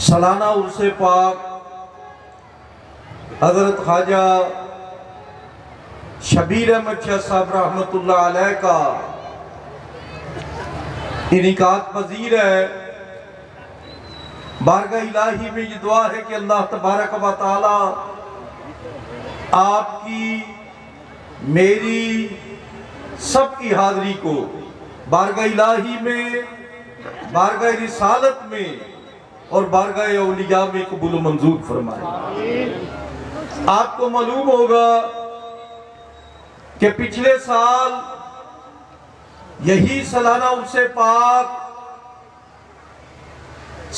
سالانہ عرس پاک حضرت خواجہ شبیر احمد شاہ صاحب رحمۃ اللہ علیہ کا انعقاد پذیر ہے۔ بارگاہ الہی میں یہ دعا ہے کہ اللہ تبارک و تعالی آپ کی میری سب کی حاضری کو بارگاہ الہی میں، بارگاہ رسالت میں اور بارگاہ اولیاء میں قبول و منظور فرمائے۔ آپ کو معلوم ہوگا کہ پچھلے سال یہی سالانہ عرس پاک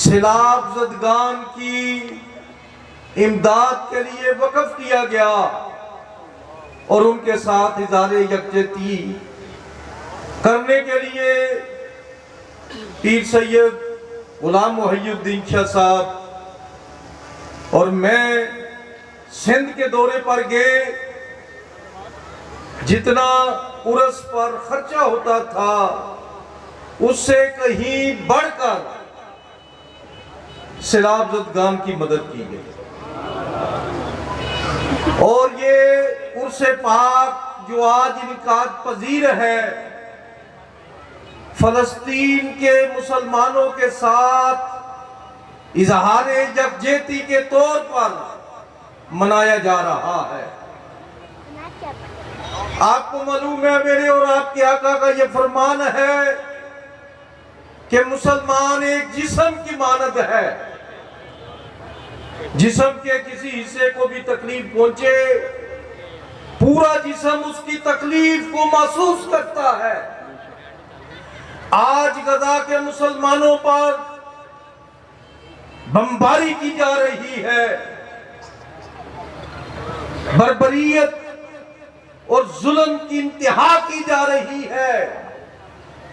سیلاب زدگان کی امداد کے لیے وقف کیا گیا اور ان کے ساتھ اظہار یکجہتی کرنے کے لیے پیر سید غلام محی الدین شاہ صاحب اور میں سندھ کے دورے پر گئے۔ جتنا عرس پر خرچہ ہوتا تھا اس سے کہیں بڑھ کر سیلاب زدگان کی مدد کی گئی، اور یہ عرس پاک جو آج انعقاد پذیر ہے فلسطین کے مسلمانوں کے ساتھ اظہار یکجہتی کے طور پر منایا جا رہا ہے۔ آپ کو معلوم ہے میرے اور آپ کے آقا کا یہ فرمان ہے کہ مسلمان ایک جسم کی مانند ہے، جسم کے کسی حصے کو بھی تکلیف پہنچے پورا جسم اس کی تکلیف کو محسوس کرتا ہے۔ آج غزہ کے مسلمانوں پر بمباری کی جا رہی ہے، بربریت اور ظلم کی انتہا کی جا رہی ہے۔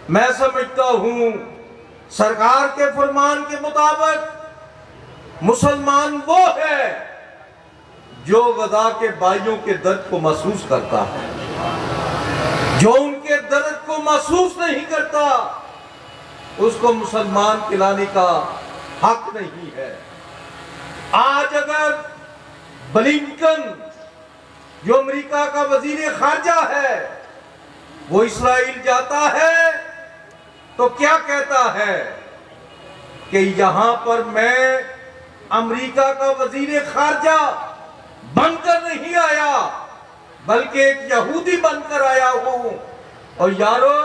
میں سمجھتا ہوں سرکار کے فرمان کے مطابق مسلمان وہ ہے جو غزہ کے بھائیوں کے درد کو محسوس کرتا ہے، جو ان کے درد کو محسوس نہیں کرتا اس کو مسلمان کھلانے کا حق نہیں ہے۔ آج اگر بلنکن جو امریکہ کا وزیر خارجہ ہے وہ اسرائیل جاتا ہے تو کیا کہتا ہے کہ یہاں پر میں امریکہ کا وزیر خارجہ بن کر نہیں آیا بلکہ ایک یہودی بن کر آیا ہوں۔ اور یارو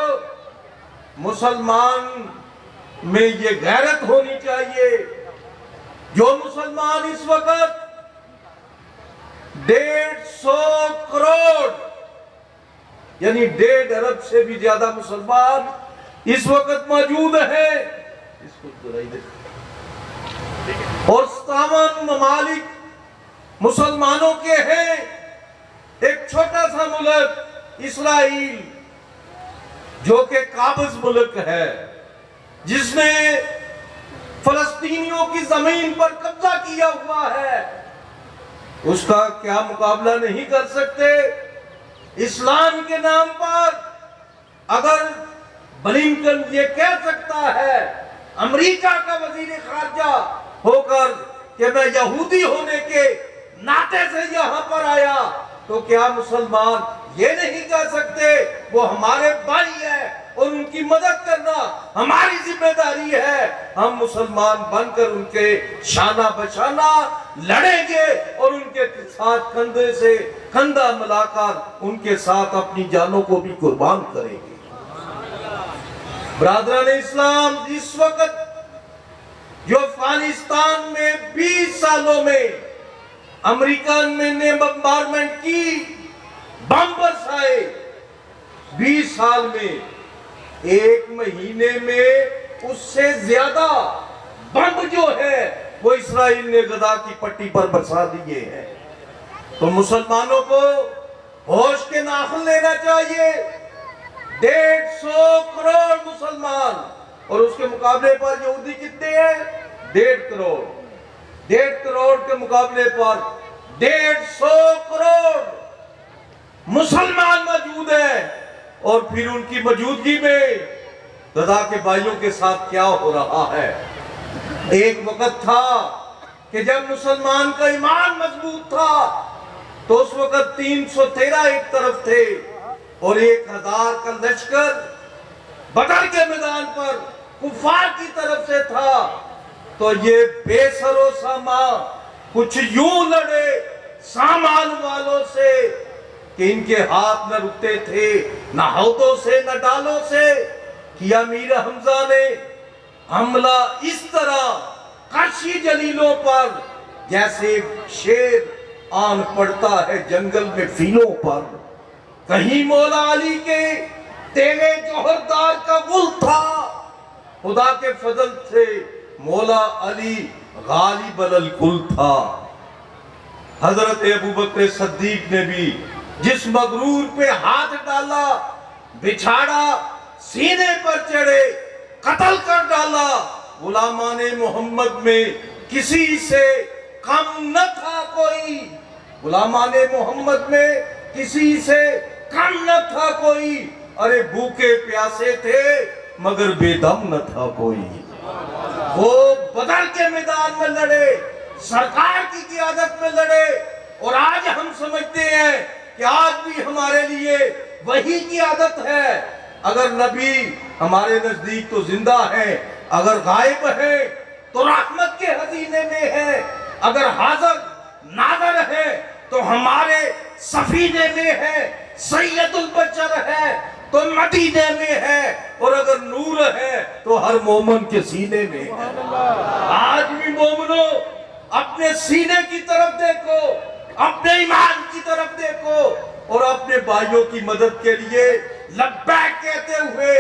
مسلمان میں یہ غیرت ہونی چاہیے۔ جو مسلمان اس وقت 150 کروڑ یعنی 1.5 ارب سے بھی زیادہ مسلمان اس وقت موجود ہیں، اس کو دلائی دے، اور 57 ممالک مسلمانوں کے ہیں۔ ایک چھوٹا سا ملک اسرائیل جو کہ قابض ملک ہے، جس نے فلسطینیوں کی زمین پر قبضہ کیا ہوا ہے، اس کا کیا مقابلہ نہیں کر سکتے؟ اسلام کے نام پر اگر بلنکن یہ کہہ سکتا ہے امریکہ کا وزیر خارجہ ہو کر کہ میں یہودی ہونے کے ناطے سے یہاں پر آیا، تو کیا مسلمان یہ نہیں کہہ سکتے وہ ہمارے بھائی ہیں اور ان کی مدد کرنا ہماری ذمہ داری ہے؟ ہم مسلمان بن کر ان کے شانہ بشانہ لڑیں گے اور ان کے ساتھ کندھے سے کندھا ملا کر ان کے ساتھ اپنی جانوں کو بھی قربان کریں گے۔ برادران اسلام، اس وقت جو افغانستان میں 20 سالوں میں امریکہ نے بمبارمنٹ کی، بم برسائے، 20 سال میں 1 مہینے میں اس سے زیادہ بم جو ہے وہ اسرائیل نے غزہ کی پٹی پر برسا دیے ہیں۔ تو مسلمانوں کو ہوش کے ناخن لینا چاہیے۔ 150 کروڑ مسلمان اور اس کے مقابلے پر یہودی کتنے ہیں؟ 1.5 کروڑ۔ 1.5 کروڑ کے مقابلے پر 150 کروڑ مسلمان موجود ہیں، اور پھر ان کی موجودگی میں غزہ کے بھائیوں کے ساتھ کیا ہو رہا ہے؟ ایک وقت تھا کہ جب مسلمان کا ایمان مضبوط تھا تو اس وقت 313 ایک طرف تھے اور 1000 کا لشکر بدر کے میدان پر کفار کی طرف سے تھا. تو یہ بے سر و سامان کچھ یوں لڑے سامان والوں سے کہ ان کے ہاتھ نہ رکتے تھے، نہ ہودوں سے نہ ڈالوں سے. کیا میر حمزہ نے حملہ اس طرح قرشی جلیلوں پر جیسے شیر آن پڑتا ہے جنگل میں فیلوں پر. کہیں مولا علی کے تیغے جوہردار کا گل تھا، خدا کے فضل سے مولا علی غالب الکل تھا. حضرت ابوبکر صدیق نے بھی جس مغرور پہ ہاتھ ڈالا، بچھاڑا، سینے پر چڑھے، قتل کر ڈالا، غلامان محمد میں کسی سے کم نہ تھا کوئی. غلامان محمد میں کسی سے کم نہ تھا کوئی. ارے بھوکے پیاسے تھے مگر بے دم نہ تھا کوئی. وہ بدر کے میدان میں لڑے، سرکار کی قیادت میں لڑے. اور آج ہم سمجھتے ہیں کہ آج بھی ہمارے لیے وہی قیادت ہے. اگر نبی ہمارے نزدیک تو زندہ ہیں، اگر غائب ہیں تو رحمت کے خزینے میں ہے، اگر حاضر ناظر ہے تو ہمارے سفینے میں ہے، سید البشر ہے تو مدینے میں ہے، اور اگر نور ہے تو ہر مومن کے سینے میں ہے. آج بھی مومنوں اپنے سینے کی طرف دیکھو، اپنے ایمان کی طرف دیکھو اور اپنے بھائیوں کی مدد کے لیے لبیک کہتے ہوئے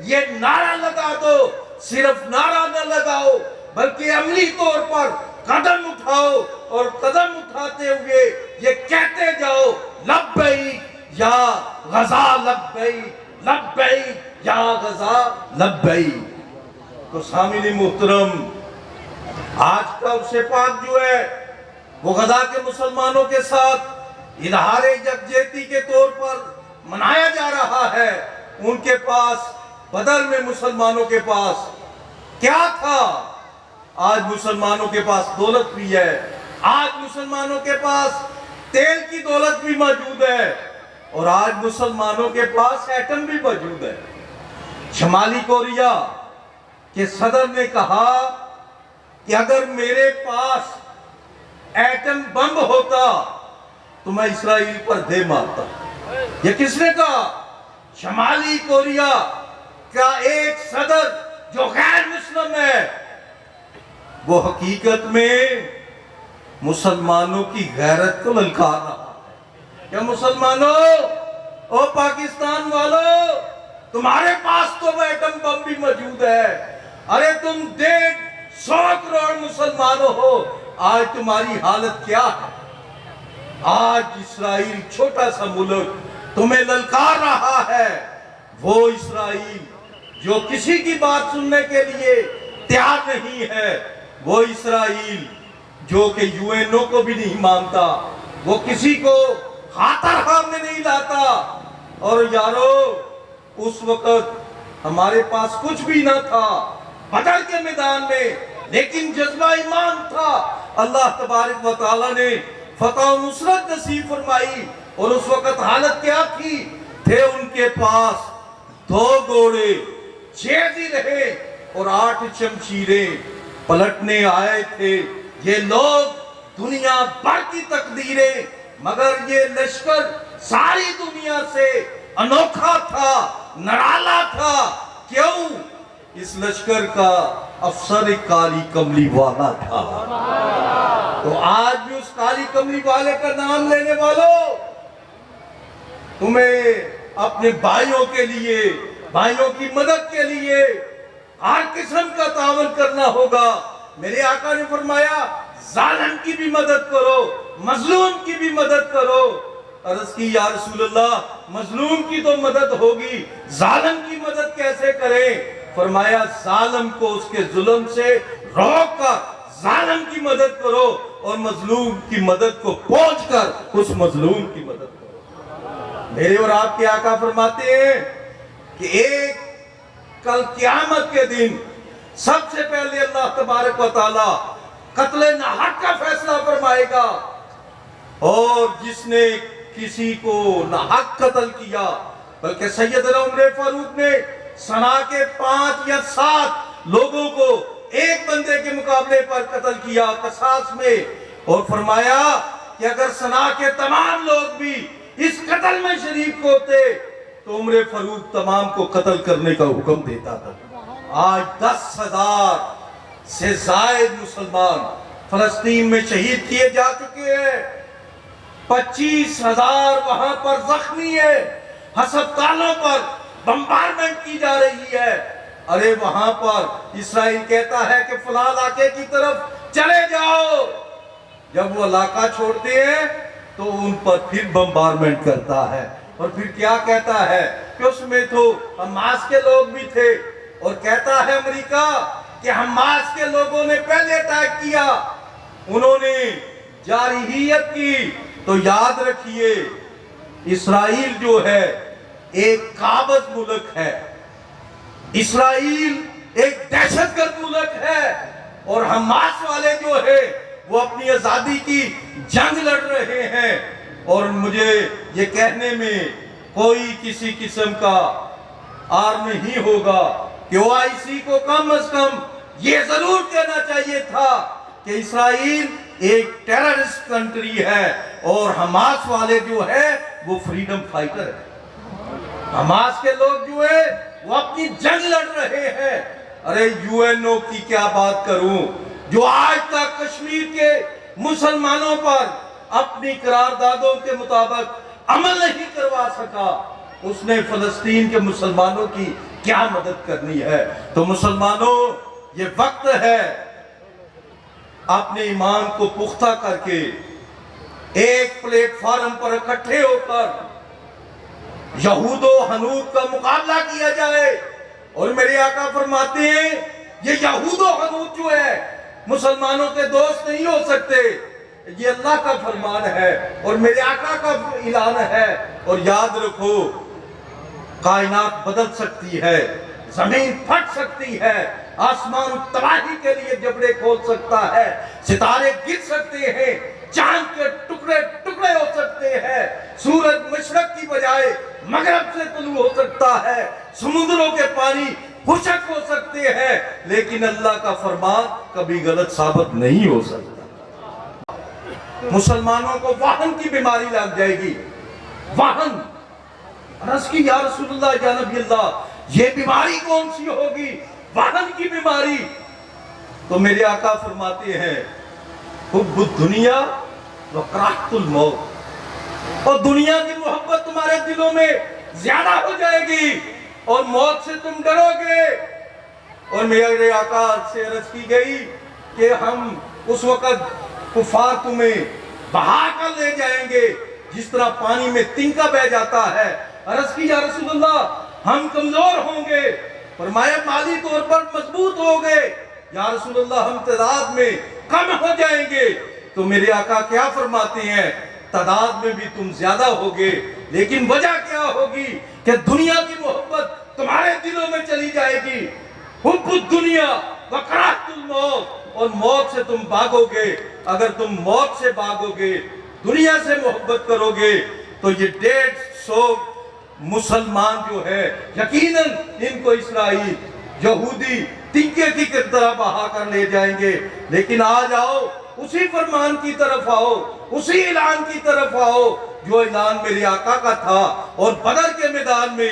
یہ نعرہ لگا دو. صرف نعرہ نہ لگاؤ بلکہ عملی طور پر قدم اٹھاؤ، اور قدم اٹھاتے ہوئے یہ کہتے جاؤ لبیک یا غزا لبیک، لبیک یا غزا لبیک. تو سامعین محترم، آج کا عرص پاک جو ہے وہ غزہ کے مسلمانوں کے ساتھ اظہار یکجہتی کے طور پر منایا جا رہا ہے. ان کے پاس بدر میں مسلمانوں کے پاس کیا تھا؟ آج مسلمانوں کے پاس دولت بھی ہے، آج مسلمانوں کے پاس تیل کی دولت بھی موجود ہے، اور آج مسلمانوں کے پاس ایٹم بھی موجود ہے. شمالی کوریا کے صدر نے کہا کہ اگر میرے پاس ایٹم بم ہوتا تو میں اسرائیل پر دے مارتا. یہ کس نے کہا؟ شمالی کوریا کا ایک صدر جو غیر مسلم ہے. وہ حقیقت میں مسلمانوں کی غیرت کو للکار رہا ہے. کیا مسلمانوں، او پاکستان والوں، تمہارے پاس تو وہ ایٹم بم بھی موجود ہے. ارے تم 150 کروڑ مسلمانوں ہو، آج تمہاری حالت کیا ہے؟ آج اسرائیل چھوٹا سا ملک تمہیں للکار رہا ہے. وہ اسرائیل جو کسی کی بات سننے کے لیے تیار نہیں ہے، وہ اسرائیل جو کہ UN کو بھی نہیں مانتا، وہ کسی کو خاطر خواہ میں نہیں لاتا. اور یارو، اس وقت ہمارے پاس کچھ بھی نہ تھا بدر کے میدان میں، لیکن جذبہ ایمان تھا. اللہ تبارک و تعالی نے فتح و نصرت نصیب فرمائی. اور اس وقت حالت کیا تھی؟ تھے ان کے پاس 2 گھوڑے، 6 زرہیں اور 8 شمشیریں. پلٹنے آئے تھے یہ لوگ دنیا بھر کی تقدیریں، مگر یہ لشکر ساری دنیا سے انوکھا تھا، نرالا تھا. کیوں؟ اس لشکر کا افسر کالی کملی والا تھا. تو آج بھی اس کالی کملی والے کا نام لینے والوں، تمہیں اپنے بھائیوں کے لیے، بھائیوں کی مدد کے لیے ہر قسم کا تعاون کرنا ہوگا. میرے آقا نے فرمایا ظالم کی بھی مدد کرو، مظلوم کی بھی مدد کرو. عرض کی یا رسول اللہ، مظلوم کی تو مدد ہوگی، ظالم کی مدد کیسے کریں؟ فرمایا ظالم کو اس کے ظلم سے روک کر ظالم کی مدد کرو، اور مظلوم کی مدد کو پہنچ کر اس مظلوم کی مدد کرو. میرے اور آپ کے آقا فرماتے ہیں کہ ایک کل قیامت کے دن سب سے پہلے اللہ تبارک و تعالی قتل ناحق کا فیصلہ فرمائے گا، اور جس نے کسی کو ناحق قتل کیا، بلکہ سیدنا عمر فاروق نے سنا کے 5 یا 7 لوگوں کو ایک بندے کے مقابلے پر قتل کیا قصاص میں، اور فرمایا کہ اگر سنا کے تمام لوگ بھی اس قتل میں شریک ہوتے تو عمر فاروق تمام کو قتل کرنے کا حکم دیتا تھا۔ آج 10,000 سے زائد مسلمان فلسطین میں شہید کیے جا چکے ہیں، 25,000 وہاں پر زخمی ہے، ہسپتالوں پر بمبارمنٹ کی جا رہی ہے۔ ارے وہاں پر اسرائیل کہتا ہے کہ فلاں علاقے کی طرف چلے جاؤ، جب وہ علاقہ چھوڑتے ہیں تو ان پر پھر بمبارمنٹ کرتا ہے، اور پھر کیا کہتا ہے کہ اس میں تو حماس کے لوگ بھی تھے، اور کہتا ہے امریکہ کہ حماس کے لوگوں نے پہلے اٹیک کیا، انہوں نے جارحیت کی۔ تو یاد رکھیے اسرائیل جو ہے ایک قابض ملک ہے، اسرائیل ایک دہشت گرد ملک ہے، اور حماس والے جو ہے وہ اپنی آزادی کی جنگ لڑ رہے ہیں۔ اور مجھے یہ کہنے میں کوئی کسی قسم کا آر نہیں ہوگا کہ OIC کو کم از کم یہ ضرور کہنا چاہیے تھا کہ اسرائیل ایک ٹیررسٹ کنٹری ہے، اور حماس والے جو ہے وہ فریڈم فائٹر ہے۔ حماس کے لوگ جو ہے وہ اپنی جنگ لڑ رہے ہیں۔ ارے UNO کی کیا بات کروں، جو آج تک کشمیر کے مسلمانوں پر اپنی قراردادوں کے مطابق عمل نہیں کروا سکا، اس نے فلسطین کے مسلمانوں کی کیا مدد کرنی ہے؟ تو مسلمانوں، یہ وقت ہے اپنے ایمان کو پختہ کر کے ایک پلیٹ فارم پر اکٹھے ہو کر یہود و حنود کا مقابلہ کیا جائے۔ اور میرے آقا فرماتے ہیں یہ یہود و حنود جو ہے مسلمانوں کے دوست نہیں ہو سکتے، یہ اللہ کا فرمان ہے اور میرے آقا کا اعلان ہے۔ اور یاد رکھو کائنات بدل سکتی ہے، زمین پھٹ سکتی ہے، آسمان تباہی کے لیے جبڑے کھول سکتا ہے، ستارے گر سکتے ہیں، چاند کے ٹکڑے ٹکڑے ہو سکتے ہیں، سورج مشرق کی بجائے مغرب سے طلوع ہو سکتا ہے، سمندروں کے پانی خشک ہو سکتے ہیں، لیکن اللہ کا فرمان کبھی غلط ثابت نہیں ہو سکتا۔ مسلمانوں کو واہن کی بیماری لگ جائے گی، واہن۔ عرض کی یا رسول اللہ یا نبی اللہ، یہ بیماری کون سی ہوگی؟ واہن کی بیماری۔ تو میرے آقا فرماتے ہیں حب الدنیا وکراہت الموت، اور دنیا کی محبت تمہارے دلوں میں زیادہ ہو جائے گی اور موت سے تم ڈرو گے۔ اور میرے آقا سے عرض کی گئی کہ ہم اس وقت کفار تمہیں بہا کر لے جائیں گے جس طرح پانی میں تنکا بہ جاتا ہے۔ عرض کی یا رسول اللہ ہم کمزور ہوں گے، فرمایا مالی طور پر مضبوط ہو گئے، یا رسول اللہ ہم تعداد میں کم ہو جائیں گے۔ تو میرے آقا کیا فرماتے ہیں؟ تعداد میں بھی تم زیادہ ہوگے، لیکن وجہ کیا ہوگی کہ دنیا کی محبت تمہارے دلوں میں چلی جائے گی۔ حب الدنیا وکراہت الموت، اور موت سے تم بھاگو گے۔ اگر تم موت سے بھاگو گے، دنیا سے محبت کرو گے، تو یہ 150 مسلمان جو ہے یقیناً ان کو اسرائیل یہودی تنکے کی طرح بہا کر لے جائیں گے۔ لیکن آج آؤ اسی فرمان کی طرف آؤ، اسی اعلان کی طرف آؤ جو اعلان میرے آقا کا تھا۔ اور بدر کے میدان میں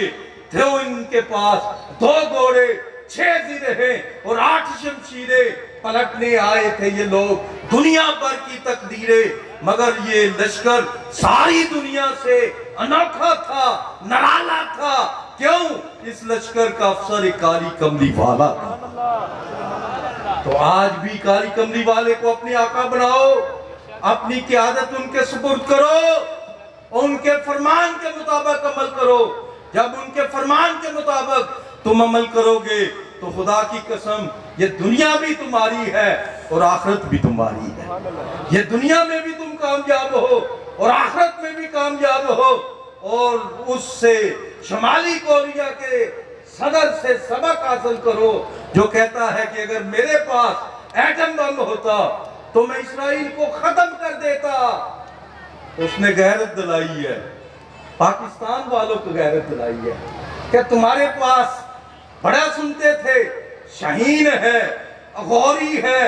تھے ان کے پاس 2 گھوڑے، 6 زرہیں اور 8 شمشیریں، پلٹنے آئے تھے یہ لوگ دنیا بھر کی تقدیریں، مگر یہ لشکر ساری دنیا سے انوکھا تھا، نرالا تھا۔ کیوں؟ اس لشکر کا افسر ایک کالی کملی والا تھا۔ تو آج بھی کالی کملی والے کو اپنے آقا بناؤ، اپنی قیادت ان کے سپرد کرو، ان کے فرمان کے مطابق عمل کرو۔ جب ان کے فرمان کے مطابق تم عمل کرو گے تو خدا کی قسم یہ دنیا بھی تمہاری ہے اور آخرت بھی تمہاری ہے۔ یہ دنیا میں بھی تم کامیاب ہو اور آخرت میں بھی کامیاب ہو۔ اور اس سے شمالی کوریا کے صدر سے سبق حاصل کرو جو کہتا ہے کہ اگر میرے پاس ایٹم بم ہوتا تو میں اسرائیل کو ختم کر دیتا۔ اس نے غیرت دلائی ہے، پاکستان والوں کو غیرت دلائی ہے کہ تمہارے پاس بڑا سنتے تھے شاہین ہے، غوری ہے،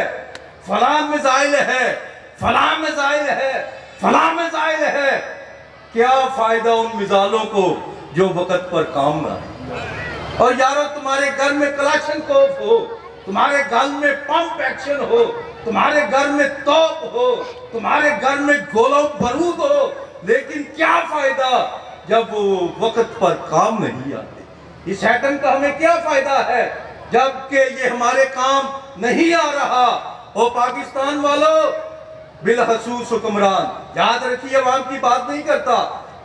فلاں میزائل ہے، فلاں میزائل ہے، فلاں میزائل ہے۔ کیا فائدہ ان میزائلوں کو جو وقت پر کام نہ آئے؟ اور یارو تمہارے گھر میں کلاشن کوف ہو، تمہارے گھر میں پمپ ایکشن ہو، تمہارے گھر میں توپ ہو، تمہارے گھر میں گولوں بارود ہو، لیکن کیا فائدہ جب وہ وقت پر کام نہیں آتے؟ اس ایٹم کا ہمیں کیا فائدہ ہے جبکہ یہ ہمارے کام نہیں آ رہا؟ اور پاکستان والوں، بالخصوص حکمران یاد رکھیے، عوام کی بات نہیں کرتا،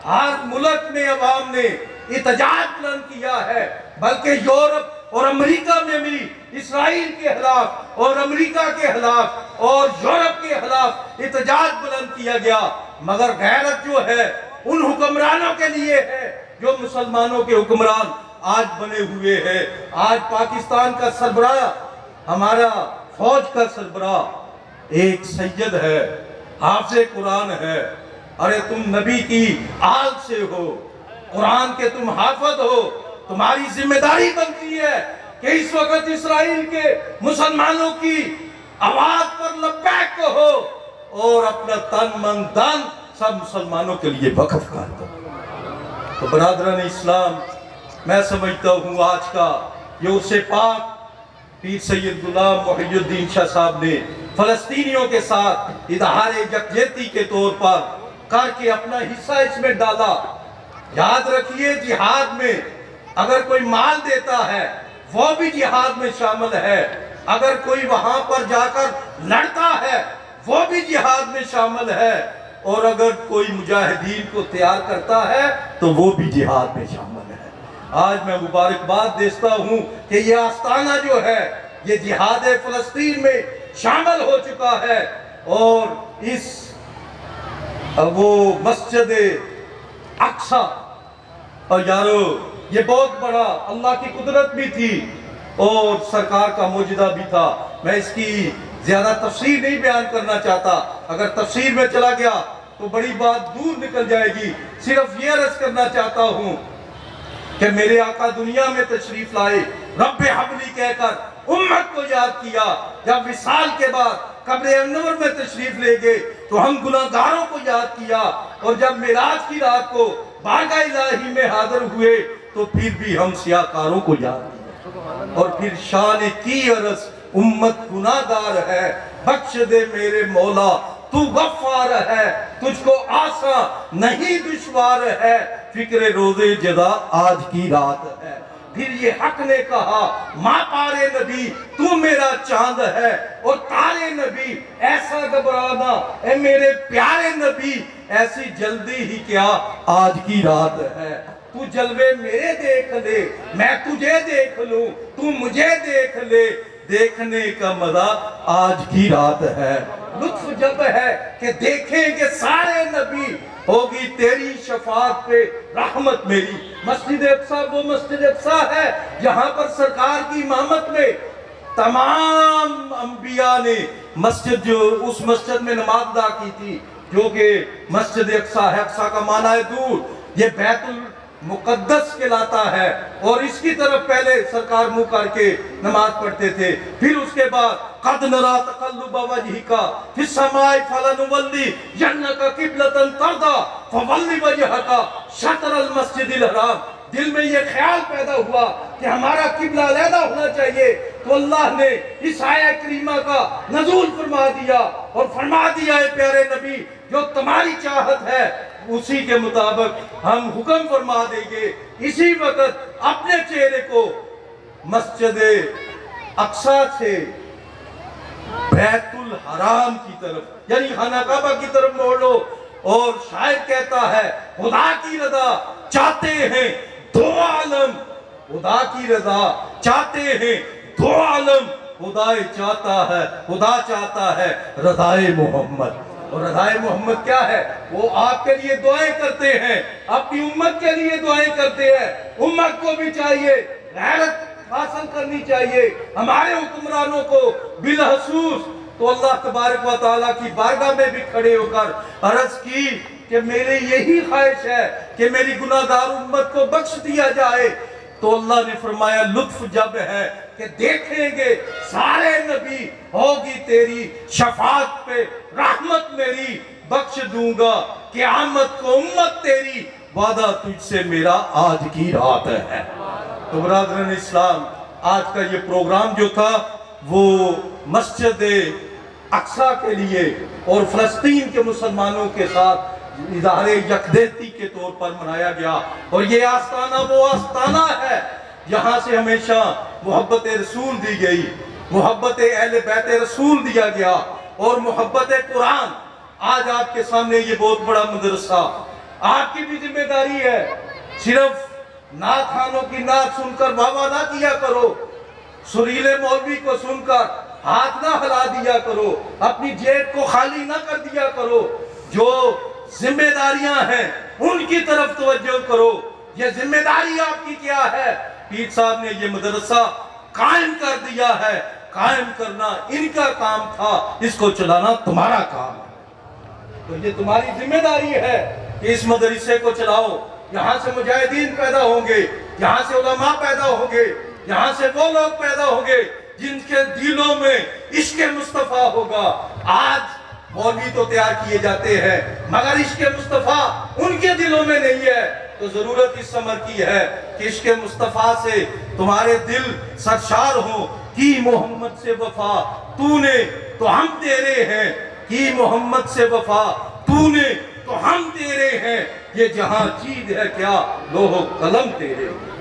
ہر ملک میں عوام نے احتجاج بلند کیا ہے، بلکہ یورپ اور امریکہ میں بھی اسرائیل کے خلاف اور امریکہ کے خلاف اور یورپ کے خلاف احتجاج بلند کیا گیا، مگر غیرت جو ہے ان حکمرانوں کے لیے ہے جو مسلمانوں کے حکمران آج بنے ہوئے ہیں۔ آج پاکستان کا سربراہ، ہمارا فوج کا سربراہ ایک سید ہے، حافظ قرآن ہے۔ ارے تم نبی کی آل سے ہو، قرآن کے تم حافظ ہو، تمہاری ذمہ داری بنتی ہے کہ اس وقت اسرائیل کے مسلمانوں کی آواز پر لبیک کہو اور اپنا تن من دن سب مسلمانوں کے لیے وقف کر دو۔ تو برادران اسلام، میں سمجھتا ہوں آج کا یہ اس سے پاک پیر سید غلام محی الدین شاہ صاحب نے فلسطینیوں کے ساتھ اظہار یکجہتی کے طور پر کر کے اپنا حصہ اس میں ڈالا۔ یاد رکھیے، جہاد میں اگر کوئی مال دیتا ہے وہ بھی جہاد میں شامل ہے، اگر کوئی وہاں پر جا کر لڑتا ہے وہ بھی جہاد میں شامل ہے، اور اگر کوئی مجاہدین کو تیار کرتا ہے تو وہ بھی جہاد میں شامل ہے۔ آج میں مبارکباد دیتا ہوں کہ یہ آستانہ جو ہے یہ جہاد فلسطین میں شامل ہو چکا ہے، اور اس وہ مسجد اقصی، اور یارو یہ بہت بڑا اللہ کی قدرت بھی تھی اور سرکار کا معجزہ بھی تھا۔ میں اس کی زیادہ تفسیر نہیں بیان کرنا چاہتا، اگر تفسیر میں چلا گیا تو بڑی بات دور نکل جائے گی۔ صرف یہ عرض کرنا چاہتا ہوں کہ میرے آقا دنیا میں تشریف لائے، رب حبلی کہہ کر امت کو یاد کیا، جب وصال کے بعد قبر انور میں تشریف لے گئے تو ہم گناہگاروں کو یاد کیا، اور جب معراج کی رات کو بارگاہ الہی میں حاضر ہوئے تو پھر بھی ہم سیاکاروں کو یاد کیا، اور پھر شان کی عرض امت گناہگار ہے، بخش دے میرے مولا تو غفار ہے، تجھ کو آسان نہیں دشوار ہے، فکر روزے جزا آج کی رات ہے۔ پھر یہ حق نے کہا ماں پارے نبی تو میرا چاند ہے، اور تارے نبی ایسا گھبرانا اے میرے پیارے نبی، ایسی جلدی ہی کیا آج کی رات ہے۔ تو جلوے میرے دیکھ لے، میں تجھے دیکھ لوں، تو مجھے دیکھ لے، دیکھنے کا مزہ آج کی رات ہے۔ لطف جب ہے کہ دیکھیں گے سارے نبی، ہوگی تیری شفاعت پہ رحمت میری۔ مسجد اقصی وہ مسجد اقصی ہے جہاں پر سرکار کی امامت میں تمام انبیاء نے اس مسجد میں نماز ادا کی تھی، جو کہ مسجد اقصی ہے۔ اقصی کا معنی ہے دور، یہ بیت المقدس کہلاتا ہے، اور اس کی طرف پہلے سرکار منہ کر کے نماز پڑھتے تھے۔ پھر اس کے بعد قد نرا تقلب وجہک فی السماء فلنولینک قبلۃ ترضیٰ فول وجہک شطر المسجد الحرام۔ دل میں یہ خیال پیدا ہوا کہ ہمارا قبلہ علیحدہ ہونا چاہیے، تو اللہ نے اس آیہ کریمہ کا نزول فرما دیا اور فرما دیا اے پیارے نبی، جو تمہاری چاہت ہے اسی کے مطابق ہم حکم فرما دیں گے۔ اسی وقت اپنے چہرے کو مسجد اقصی سے بیت الحرام کی طرف یعنی خانہ کعبہ کی طرف موڑ لو، اور شاعر کہتا ہے خدا کی رضا چاہتے ہیں دو عالم، خدا کی رضا چاہتے ہیں دو عالم، خدا چاہتا ہے رضائے محمد۔ اور رضائے محمد کیا ہے؟ وہ آپ کے لیے دعائیں کرتے ہیں، اپنی امت کے لیے دعائیں کرتے ہیں۔ امت کو بھی چاہیے غیرت حاصل کرنی چاہیے ہمارے حکمرانوں کو بالخصوص۔ تو اللہ تبارک و تعالیٰ کی بارگاہ میں بھی کھڑے ہو کر عرض کی کہ میرے یہی خواہش ہے کہ میری گناہگار امت کو بخش دیا جائے۔ تو اللہ نے فرمایا لطف جب ہے کہ دیکھیں گے سارے نبی، ہوگی تیری شفاعت پہ رحمت میری، بخش دوں گا قیامت کو امت تیری، وعدہ تجھ سے میرا آج کی رات ہے۔ تو برادران اسلام، آج کا یہ پروگرام جو تھا وہ مسجد اقصیٰ کے لیے اور فلسطین کے مسلمانوں کے ساتھ اظہار یکجہتی کے طور پر منایا گیا، اور یہ آستانہ وہ آستانہ ہے جہاں سے ہمیشہ محبت رسول دی گئی، محبت اہل بیت رسول دیا گیا، اور محبت قرآن۔ آج آپ کے سامنے یہ بہت بڑا مدرسہ، آپ کی بھی ذمہ داری ہے، صرف نعت خوانوں کی نعت سن کر واہ واہ نہ کیا کرو، سریلے مولوی کو سن کر ہاتھ نہ ہلا دیا کرو، اپنی جیب کو خالی نہ کر دیا کرو، جو ذمہ داریاں ہیں ان کی طرف توجہ کرو۔ یہ ذمہ داری آپ کی کیا ہے؟ پیر صاحب نے یہ مدرسہ قائم کر دیا ہے، قائم کرنا ان کا کام تھا، اس کو چلانا تمہارا کام ہے۔ تو یہ تمہاری ذمہ داری ہے کہ اس مدرسے کو چلاؤ، یہاں سے مجاہدین پیدا ہوں گے، یہاں سے علماء پیدا ہوں گے، یہاں سے وہ لوگ پیدا ہوں گے جن کے دلوں میں عشق مصطفیٰ ہوگا۔ آج مولوی تو تیار کیے جاتے ہیں مگر عشق مصطفیٰ ان کے دلوں میں نہیں ہے، تو ضرورت اس امر کی ہے کہ عشق مصطفیٰ سے تمہارے دل سرشار ہوں۔ کی محمد سے وفا تو نے تو ہم تیرے ہیں، کی محمد سے وفا تو نے تو ہم تیرے ہیں، یہ جہاں چیز ہے کیا لوح و قلم تیرے ہیں۔